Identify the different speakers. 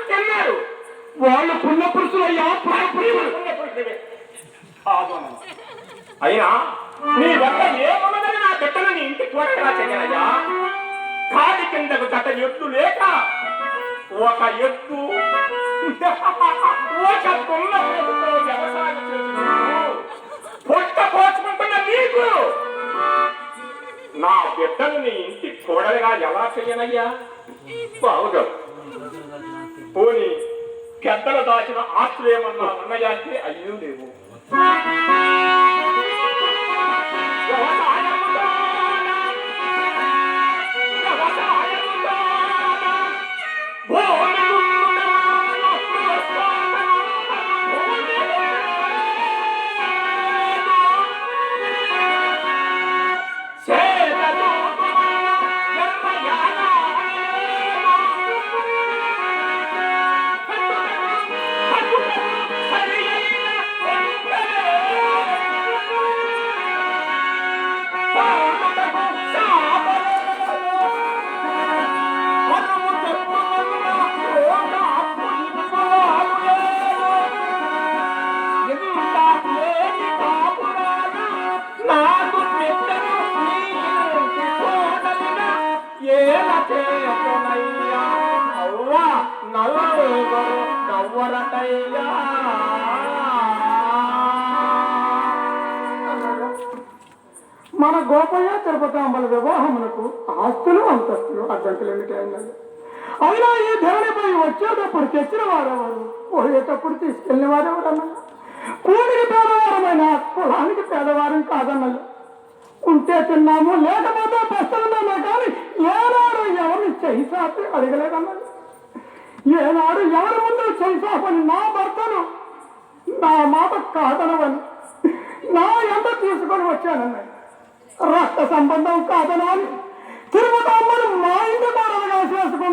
Speaker 1: తిన్నారు వాళ్ళు పుణ్య పురుషులయ్యా, అయినా నీ వల్ల ఏమున్నదని నా బిడ్డను నీ ఇంటి చూడగా చెయ్యాలయ్యా. కాడి కిందకు గత ఎద్దు లేక ఒక ఎద్దు ఒక కొన్న వ్యవసాయం చేస్తున్నాడు. పొట్ట పోచుకుంటున్న నీకు నా బిడ్డను నీ ఇంటి చూడగా ఎలా చెయ్యనయ్యా? బావుగా పోనీ పెద్దలు దాచిన ఆస్తులు ఏమన్నా ఉన్నాయా అంటే అయ్యో లేవు.
Speaker 2: మన గోపయ్య తిరుపతాంబల వివాహమునకు ఆస్తులు అంతస్తులు అడ్డంకులు ఏమిటి అన్నది. అయినా ఈ ధరణిపై వచ్చేటప్పుడు తెచ్చిన వారెవరు, పోయేటప్పుడు తీసుకెళ్ళిన వారెవరన్నా? కూడికి పేదవారమైన కులానికి పేదవారం కాదన్నది. ఉంటే తిన్నాము, లేకపోతే పస్తులున్నామే, కానీ ఏనాడు ఎవరిని చేసాపి అడగలేదన్నది. ఏనాడు ఎవరి ముందు చేసాపని నా భర్తను నా మాట కాదనవని నా ఎంత తీసుకొని వచ్చానన్నది. రక్త సంబంధం కాదనని తిరుపతమ్మను మా ఇంటి కోడలుగా చేసుకొని